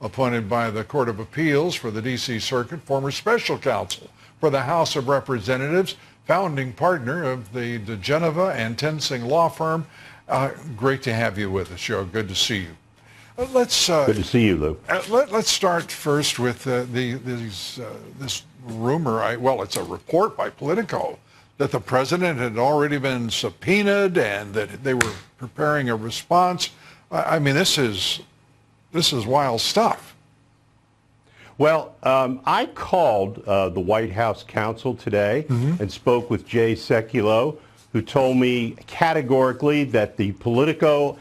appointed by the Court of Appeals for the D.C. Circuit, former special counsel for the House of Representatives, founding partner of the Geneva and Tensing law firm. Great to have you with us, Joe. Good to see you. Good to see you, Lou. Let's start first with this rumor. Well, it's a report by Politico that the president had already been subpoenaed and that they were preparing a response. I mean, this is wild stuff. Well, I called the White House counsel today and spoke with Jay Sekulow, who told me categorically that the Politico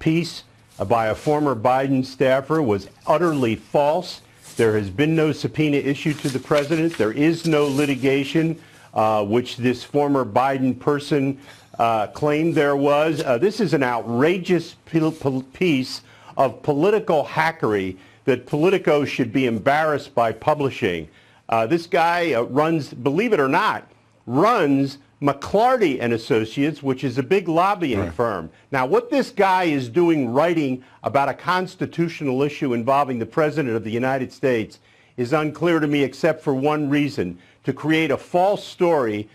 piece by a former Biden staffer was utterly false. There has been no subpoena issued to the president. There is no litigation, which this former Biden person claimed there was. This is an outrageous piece of political hackery that Politico should be embarrassed by publishing. This guy runs, believe it or not, runs McClarty and Associates, which is a big lobbying firm. Now, what this guy is doing writing about a constitutional issue involving the President of the United States is unclear to me, except for one reason: to create a false story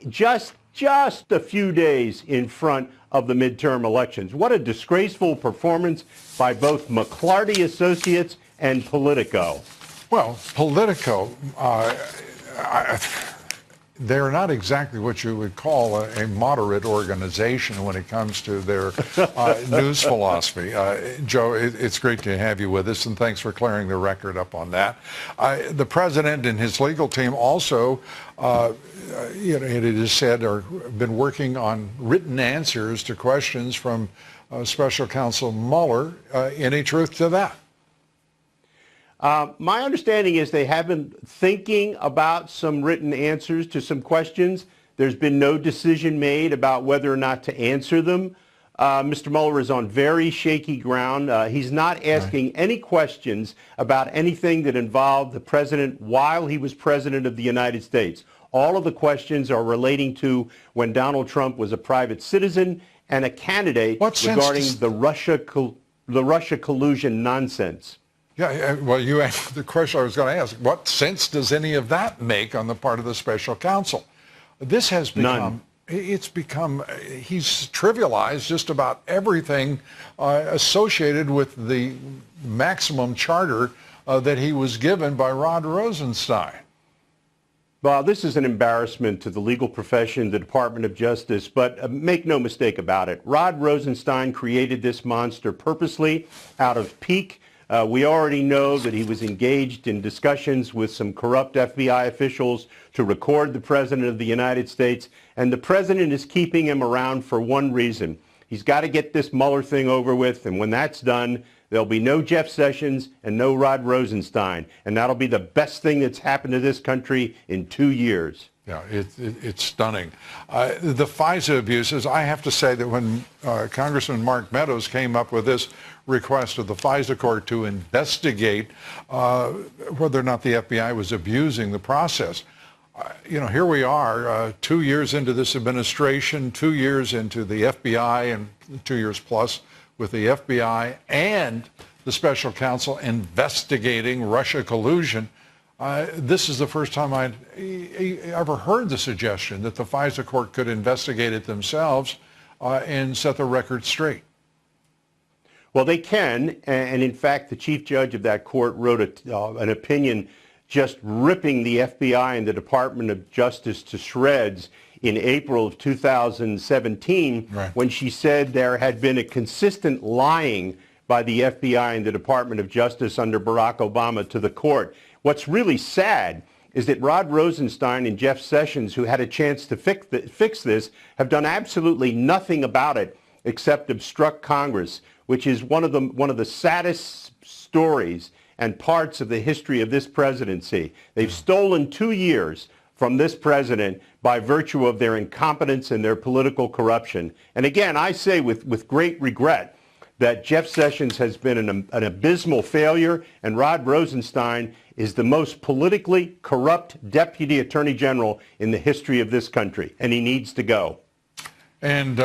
just a few days in front of the midterm elections. What a disgraceful performance by both McClarty Associates and Politico. Well, Politico, they're not exactly what you would call a moderate organization when it comes to their news philosophy. Joe, it's great to have you with us, and thanks for clearing the record up on that. The president and his legal team also, it is said, have been working on written answers to questions from Special Counsel Mueller. Any truth to that? My understanding is they have been thinking about some written answers to some questions. There's been no decision made about whether or not to answer them. Mr. Mueller is on very shaky ground. He's not asking any questions about anything that involved the president while he was president of the United States. All of the questions are relating to when Donald Trump was a private citizen and a candidate regarding the Russia collusion nonsense. Yeah, well, you answered the question I was going to ask. What sense does any of that make on the part of the special counsel? This has become, he's trivialized just about everything associated with the maximum charter that he was given by Rod Rosenstein. Well, this is an embarrassment to the legal profession, the Department of Justice, but make no mistake about it. Rod Rosenstein created this monster purposely out of pique. We already know that he was engaged in discussions with some corrupt FBI officials to record the President of the United States, and the President is keeping him around for one reason. He's got to get this Mueller thing over with, and when that's done, there'll be no Jeff Sessions and no Rod Rosenstein, and that'll be the best thing that's happened to this country in 2 years. Yeah, it's stunning. The FISA abuses, I have to say that when Congressman Mark Meadows came up with this request of the FISA court to investigate whether or not the FBI was abusing the process, here we are 2 years into this administration, 2 years into the FBI, and 2 years plus with the FBI and the special counsel investigating Russia collusion. This is the first time I'd ever heard the suggestion that the FISA court could investigate it themselves and set the record straight. Well, they can, and in fact, the chief judge of that court wrote an opinion just ripping the FBI and the Department of Justice to shreds in April of 2017, when she said there had been a consistent lying by the FBI and the Department of Justice under Barack Obama to the court. What's really sad is that Rod Rosenstein and Jeff Sessions, who had a chance to fix this, have done absolutely nothing about it except obstruct Congress, which is one of the saddest stories and parts of the history of this presidency. They've stolen 2 years from this president by virtue of their incompetence and their political corruption. And again, I say with great regret that Jeff Sessions has been an abysmal failure, and Rod Rosenstein is the most politically corrupt deputy attorney general in the history of this country, and he needs to go. And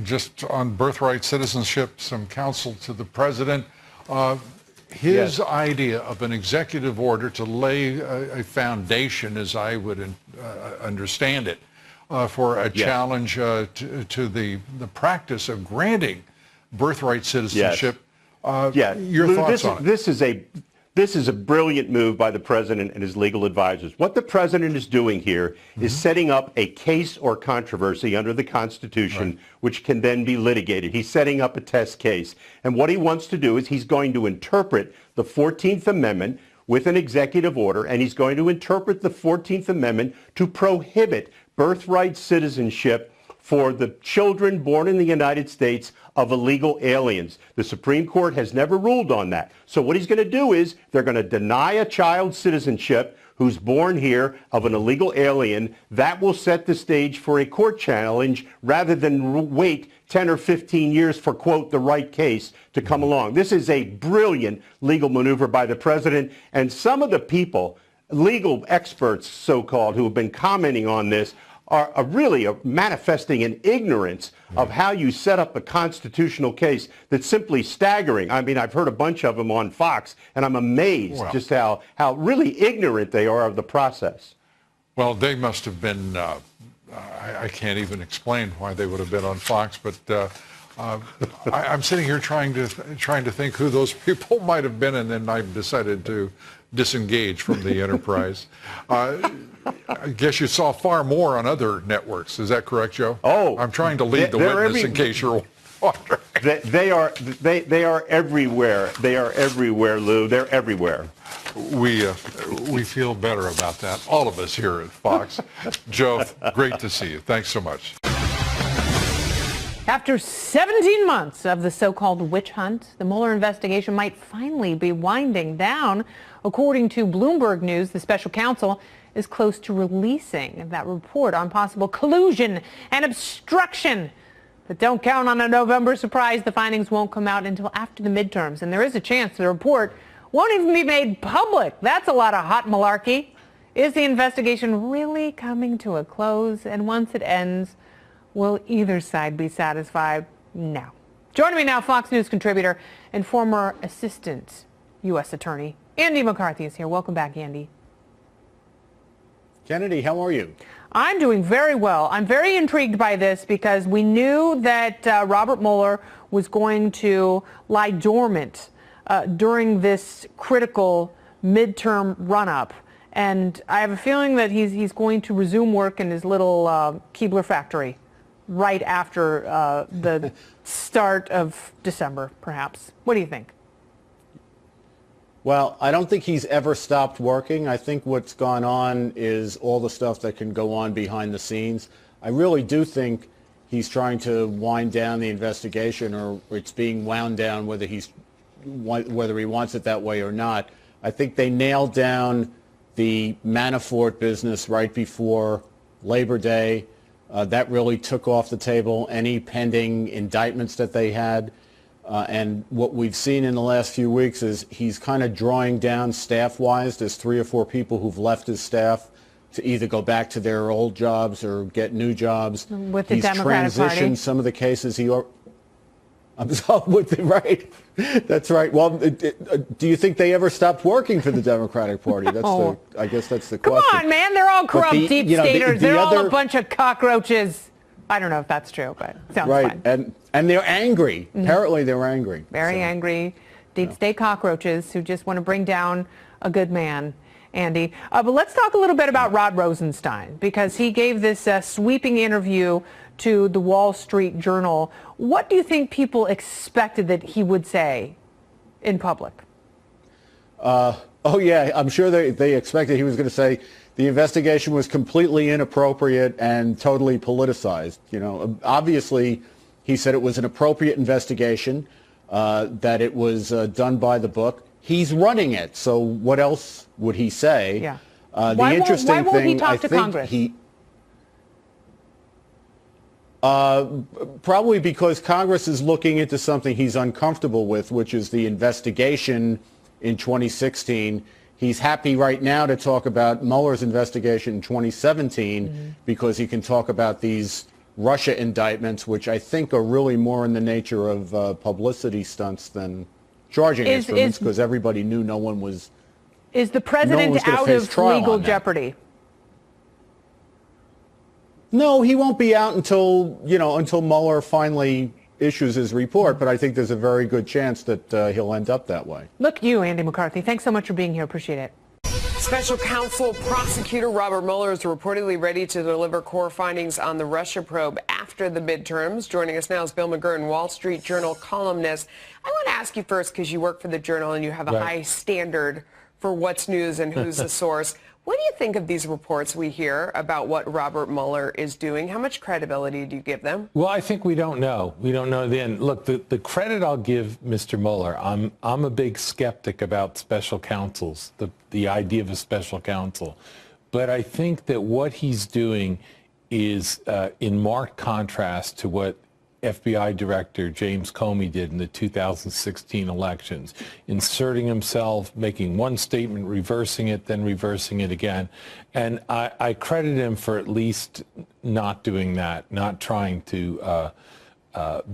just on birthright citizenship, some counsel to the president. his idea of an executive order to lay a foundation, as I would understand it, for a challenge to the practice of granting birthright citizenship. Your Lou, thoughts on it? This is a brilliant move by the president and his legal advisors. What the president is doing here is setting up a case or controversy under the Constitution, which can then be litigated. He's setting up a test case. And what he wants to do is he's going to interpret the 14th Amendment with an executive order, and he's going to interpret the 14th Amendment to prohibit birthright citizenship for the children born in the United States of illegal aliens. The Supreme Court has never ruled on that. So what he's going to do is they're going to deny a child citizenship who's born here of an illegal alien. That will set the stage for a court challenge rather than wait 10 or 15 years for, quote, the right case to come along. This is a brilliant legal maneuver by the president, and some of the people, legal experts so-called, who have been commenting on this are really manifesting an ignorance of how you set up a constitutional case that's simply staggering. I mean, I've heard a bunch of them on Fox, and I'm amazed just how really ignorant they are of the process. Well, they must have been, I can't even explain why they would have been on Fox, but I'm sitting here trying to think who those people might have been, and then I've decided to disengage from the enterprise. I guess you saw far more on other networks. Is that correct, Joe? Oh, I'm trying to lead the witness in case you're wondering. They are everywhere. They are everywhere, Lou. They're everywhere. We feel better about that. All of us here at Fox. Joe, great to see you. Thanks so much. After 17 months of the so-called witch hunt, the Mueller investigation might finally be winding down. According to Bloomberg News, the special counsel is close to releasing that report on possible collusion and obstruction. But don't count on a November surprise. The findings won't come out until after the midterms, and there is a chance the report won't even be made public. That's a lot of hot malarkey. Is the investigation really coming to a close? And once it ends, will either side be satisfied? No. Joining me now, Fox News contributor and former assistant U.S. attorney Andy McCarthy is here. Welcome back, Andy. Kennedy, how are you? I'm doing very well. I'm very intrigued by this because we knew that Robert Mueller was going to lie dormant during this critical midterm run-up. And I have a feeling that he's going to resume work in his little Keebler factory right after the start of December, perhaps. What do you think? Well, I don't think he's ever stopped working. I think what's gone on is all the stuff that can go on behind the scenes. I really do think he's trying to wind down the investigation, or it's being wound down, whether he wants it that way or not. I think they nailed down the Manafort business right before Labor Day. That really took off the table any pending indictments that they had. And what we've seen in the last few weeks is he's kind of drawing down staff-wise. There's 3 or 4 people who've left his staff to either go back to their old jobs or get new jobs. With the Democratic Party. He's transitioned some of the cases right. That's right. Well, do you think they ever stopped working for the Democratic Party? That's I guess that's the question. Come on, man. They're all corrupt deep staters. They're all a bunch of cockroaches. I don't know if that's true, but it sounds fine. And they're angry. Apparently they're angry. Very angry deep state cockroaches who just want to bring down a good man, Andy. But let's talk a little bit about Rod Rosenstein, because he gave this sweeping interview to the Wall Street Journal. What do you think people expected that he would say in public? Oh, yeah, I'm sure they expected he was going to say the investigation was completely inappropriate and totally politicized. You know, obviously, he said it was an appropriate investigation, that it was done by the book. He's running it, so what else would he say? Yeah. Why won't he talk to Congress? Probably because Congress is looking into something he's uncomfortable with, which is the investigation in 2016. He's happy right now to talk about Mueller's investigation in 2017 because he can talk about these Russia indictments, which I think are really more in the nature of publicity stunts than charging instruments because everybody knew no one was. Is the president out of legal jeopardy? No, he won't be out until Mueller finally issues his report, but I think there's a very good chance that he'll end up that way. Look, you, Andy McCarthy. Thanks so much for being here. Appreciate it. Special counsel prosecutor Robert Mueller is reportedly ready to deliver core findings on the Russia probe after the midterms. Joining us now is Bill McGurn, Wall Street Journal columnist. I want to ask you first, because you work for the Journal and you have a high standard for what's news and who's the source. What do you think of these reports we hear about what Robert Mueller is doing? How much credibility do you give them? Well, I think we don't know. We don't know then. Look, the credit I'll give Mr. Mueller, I'm a big skeptic about special counsels, the idea of a special counsel. But I think that what he's doing is in marked contrast to what FBI Director James Comey did in the 2016 elections, inserting himself, making one statement, reversing it, then reversing it again. And I credit him for at least not doing that, not trying to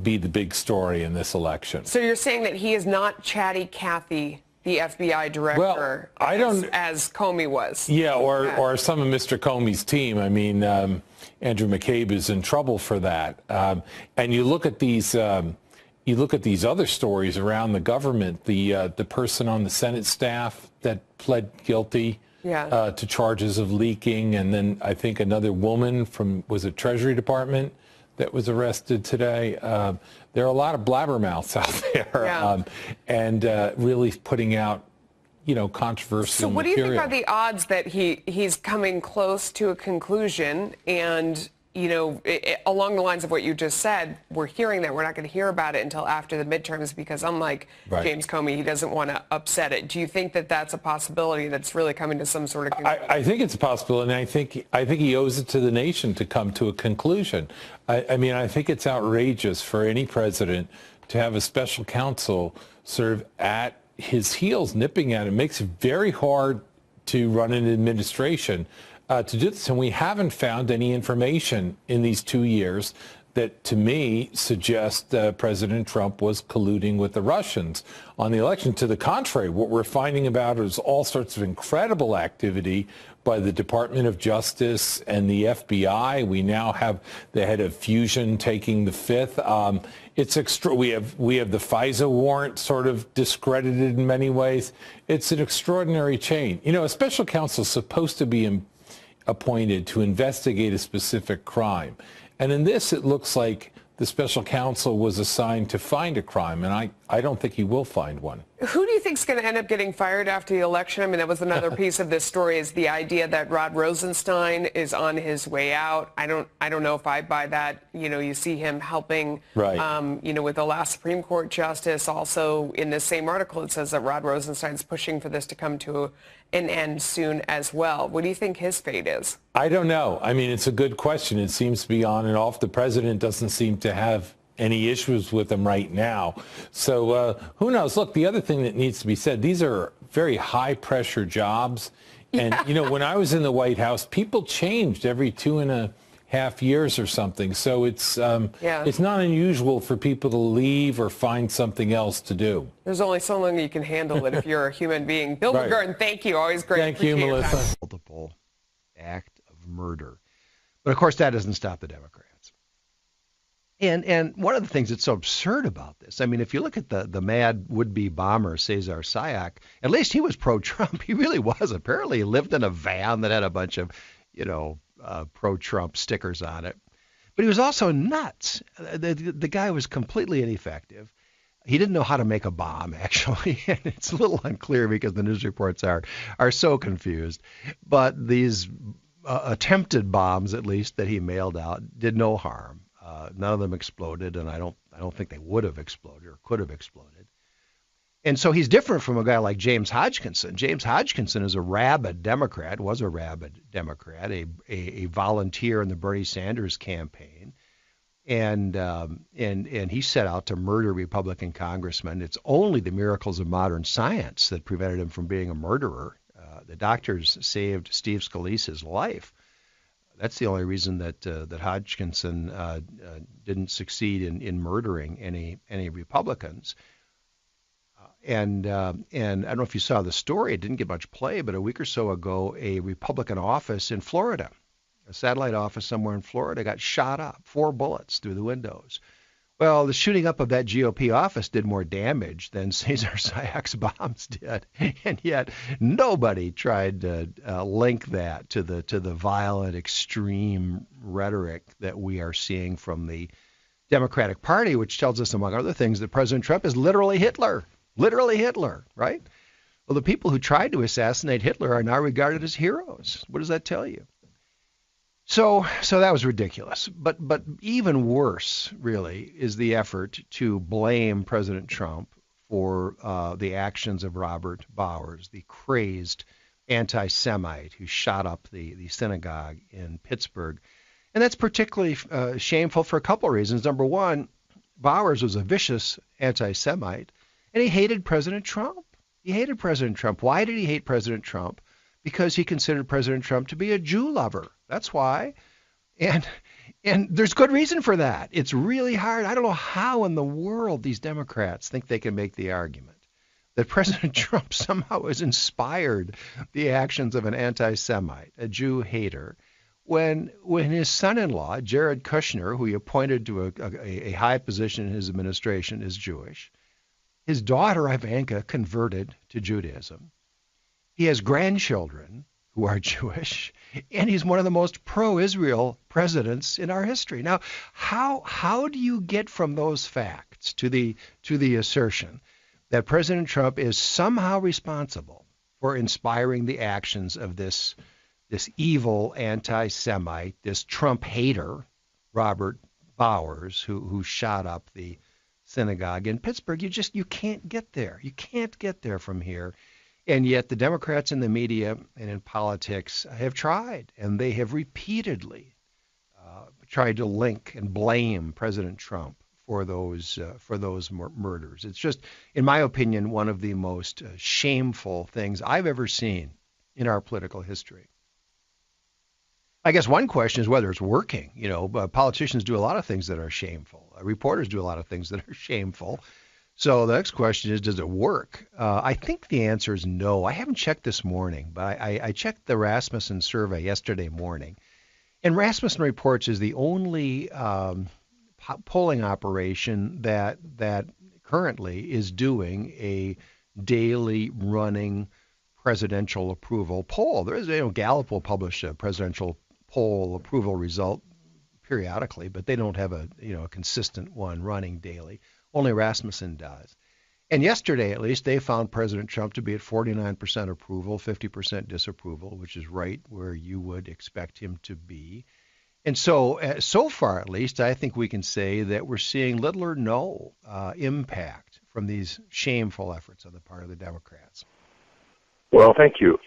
be the big story in this election. So you're saying that he is not Chatty Cathy, the FBI director, as Comey was? Yeah, or some of Mr. Comey's team. I mean, Andrew McCabe is in trouble for that. And you look at these other stories around the government. The person on the Senate staff that pled guilty to charges of leaking, and then I think another woman from Treasury Department that was arrested today. There are a lot of blabbermouths out there, and really putting out, controversial So what material. do you think are the odds that he's coming close to a conclusion? And, along the lines of what you just said, we're hearing that we're not going to hear about it until after the midterms because unlike James Comey, he doesn't want to upset it. Do you think that that's a possibility that's really coming to some sort of conclusion? I think it's a possibility, and I think he owes it to the nation to come to a conclusion. I mean, I think it's outrageous for any president to have a special counsel sort of at his heels, nipping at him. It makes it very hard to run an administration to do this. And we haven't found any information in these 2 years that, to me, suggests President Trump was colluding with the Russians on the election. To the contrary, what we're finding about is all sorts of incredible activity by the Department of Justice and the FBI. We now have the head of Fusion taking the fifth. It's extra. We have the FISA warrant sort of discredited in many ways. It's an extraordinary chain. A special counsel is supposed to be appointed to investigate a specific crime. And in this, it looks like the special counsel was assigned to find a crime, and I don't think he will find one. Who do you think is going to end up getting fired after the election? I mean, that was another piece of this story, is the idea that Rod Rosenstein is on his way out. I don't know if I buy that. You see him helping, with the last Supreme Court justice. Also, in this same article, it says that Rod Rosenstein's pushing for this to come to an end soon as well. What do you think his fate is? I don't know. I mean, it's a good question. It seems to be on and off. The president doesn't seem to have any issues with him right now. So who knows? Look, the other thing that needs to be said, these are very high-pressure jobs. And, when I was in the White House, people changed every 2.5 years or something. So it's not unusual for people to leave or find something else to do. There's only so long you can handle it if you're a human being. Bill McGurn, thank you. Always great. Thank you, Melissa. Multiple act of murder. But, of course, that doesn't stop the Democrats. And one of the things that's so absurd about this, I mean, if you look at the mad would-be bomber, Cesar Sayak, at least he was pro-Trump. He really was. Apparently he lived in a van that had a bunch of, pro-Trump stickers on it. But he was also nuts. The guy was completely ineffective. He didn't know how to make a bomb, actually. And it's a little unclear because the news reports are so confused. But these attempted bombs, at least, that he mailed out did no harm. None of them exploded, and I don't think they would have exploded or could have exploded. And so he's different from a guy like James Hodgkinson. James Hodgkinson is a rabid Democrat, was a rabid Democrat, a volunteer in the Bernie Sanders campaign, and he set out to murder Republican congressmen. It's only the miracles of modern science that prevented him from being a murderer. The doctors saved Steve Scalise's life. That's the only reason that Hodgkinson didn't succeed in murdering any Republicans. and I don't know if you saw the story. It didn't get much play, but a week or so ago, a Republican office in Florida, a satellite office somewhere in Florida, got shot up, 4 bullets through the windows. Well, the shooting up of that GOP office did more damage than Cesar Sayac's bombs did, and yet nobody tried to link that to the violent, extreme rhetoric that we are seeing from the Democratic Party, which tells us, among other things, that President Trump is literally Hitler, right? Well, the people who tried to assassinate Hitler are now regarded as heroes. What does that tell you? So that was ridiculous. But even worse, really, is the effort to blame President Trump for the actions of Robert Bowers, the crazed anti-Semite who shot up the synagogue in Pittsburgh. And that's particularly shameful for a couple of reasons. Number one, Bowers was a vicious anti-Semite, and he hated President Trump. Why did he hate President Trump? Because he considered President Trump to be a Jew lover. That's why. And there's good reason for that. It's really hard. I don't know how in the world these Democrats think they can make the argument that President Trump somehow has inspired the actions of an anti-Semite, a Jew hater, when his son-in-law, Jared Kushner, who he appointed to a high position in his administration, is Jewish. His daughter, Ivanka, converted to Judaism. He has grandchildren who are Jewish, and he's one of the most pro-Israel presidents in our history. Now, how do you get from those facts to the assertion that President Trump is somehow responsible for inspiring the actions of this evil anti-Semite, this Trump hater, Robert Bowers, who shot up the synagogue in Pittsburgh? You can't get there. You can't get there from here. And yet the Democrats in the media and in politics have tried, and they have repeatedly tried to link and blame President Trump for those murders. It's just, in my opinion, one of the most shameful things I've ever seen in our political history. I guess one question is whether it's working. Politicians do a lot of things that are shameful. Reporters do a lot of things that are shameful. So the next question is, does it work? I think the answer is no. I haven't checked this morning, but I checked the Rasmussen survey yesterday morning. And Rasmussen Reports is the only polling operation that currently is doing a daily running presidential approval poll. There is, Gallup will publish a presidential poll approval result periodically, but they don't have a consistent one running daily. Only Rasmussen does. And yesterday, at least, they found President Trump to be at 49% approval, 50% disapproval, which is right where you would expect him to be. And so far, at least, I think we can say that we're seeing little or no impact from these shameful efforts on the part of the Democrats. Well, thank you.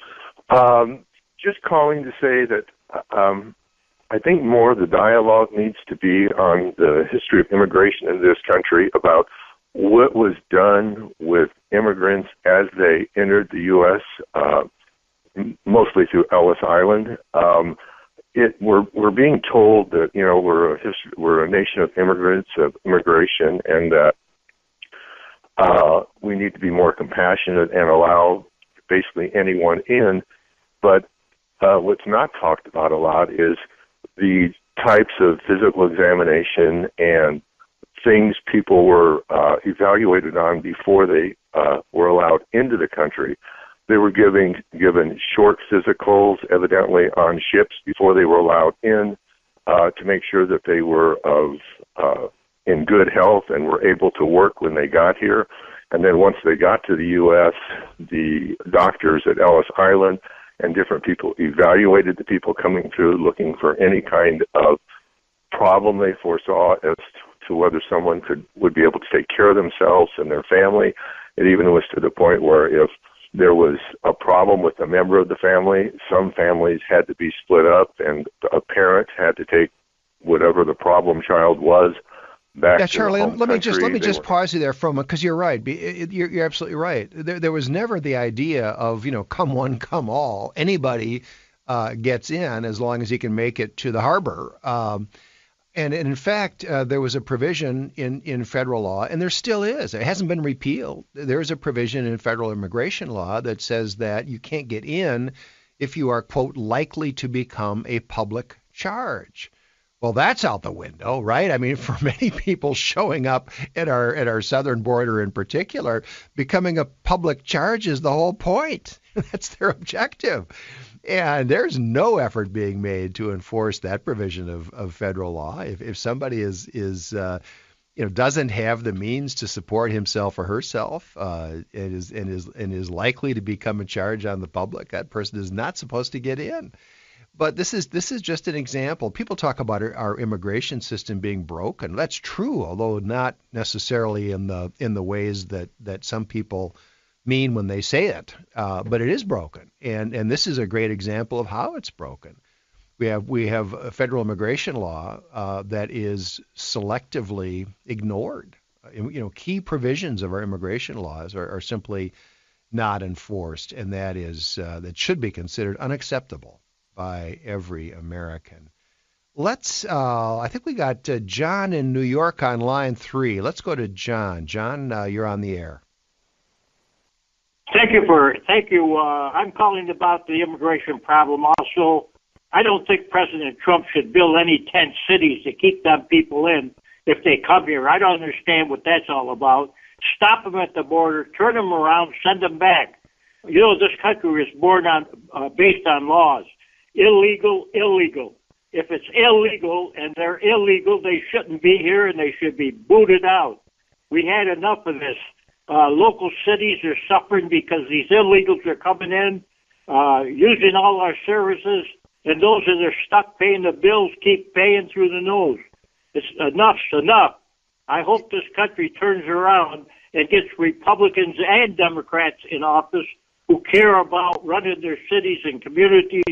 Just calling to say that I think more of the dialogue needs to be on the history of immigration in this country, about what was done with immigrants as they entered the U.S., mostly through Ellis Island. We're being told that we're a nation of immigrants, of immigration, and that we need to be more compassionate and allow basically anyone in. But what's not talked about a lot is the types of physical examination and things people were evaluated on before they were allowed into the country. They were given short physicals, evidently on ships, before they were allowed in, to make sure that they were in good health and were able to work when they got here. And then once they got to the U.S., the doctors at Ellis Island and different people evaluated the people coming through, looking for any kind of problem they foresaw as to whether someone would be able to take care of themselves and their family. It even was to the point where if there was a problem with a member of the family, some families had to be split up, and a parent had to take whatever the problem child was back to Charlie, the home let me country. just pause you there for a moment, because you're right. You're absolutely right. There was never the idea of, come one, come all. Anybody gets in as long as he can make it to the harbor. And in fact, there was a provision in federal law, and there still is. It hasn't been repealed. There is a provision in federal immigration law that says that you can't get in if you are, quote, likely to become a public charge. Well, that's out the window, right? I mean, for many people showing up at our southern border in particular, becoming a public charge is the whole point. That's their objective. And there's no effort being made to enforce that provision of federal law. If somebody doesn't have the means to support himself or herself, and is likely to become a charge on the public, that person is not supposed to get in. But this is just an example. People talk about our immigration system being broken. That's true, although not necessarily in the ways that some people mean when they say it. But it is broken, and this is a great example of how it's broken. We have a federal immigration law that is selectively ignored. Key provisions of our immigration laws are simply not enforced, and that should be considered unacceptable by every American. I think we got John in New York on line 3. Let's go to John. John, you're on the air. Thank you. I'm calling about the immigration problem also. I don't think President Trump should build any tent cities to keep them people in if they come here. I don't understand what that's all about. Stop them at the border, turn them around, send them back. This country is based on laws. Illegal. If it's illegal and they're illegal, they shouldn't be here and they should be booted out. We had enough of this. Local cities are suffering because these illegals are coming in, using all our services, and those that are stuck paying the bills keep paying through the nose. Enough's enough. I hope this country turns around and gets Republicans and Democrats in office who care about running their cities and communities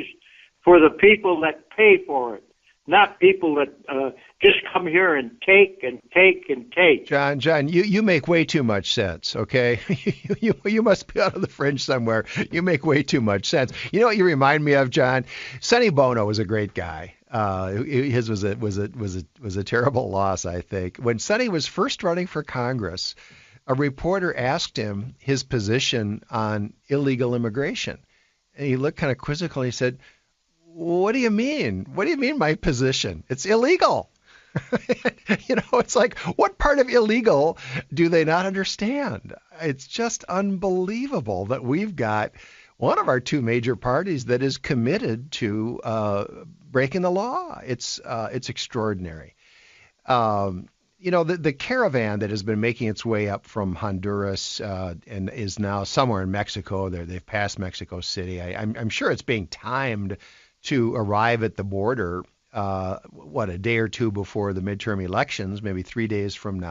for the people that pay for it, not people that just come here and take and take and take. John, you make way too much sense, okay? you must be out of the fringe somewhere. You make way too much sense. You know what you remind me of, John? Sonny Bono was a great guy. His was a terrible loss, I think. When Sonny was first running for Congress, a reporter asked him his position on illegal immigration. And he looked kind of quizzical. He said, "What do you mean? What do you mean my position? It's illegal." It's like, what part of illegal do they not understand? It's just unbelievable that we've got one of our two major parties that is committed to breaking the law. It's extraordinary. The caravan that has been making its way up from Honduras and is now somewhere in Mexico. They've passed Mexico City. I'm sure it's being timed to arrive at the border, a day or two before the midterm elections, maybe 3 days from now.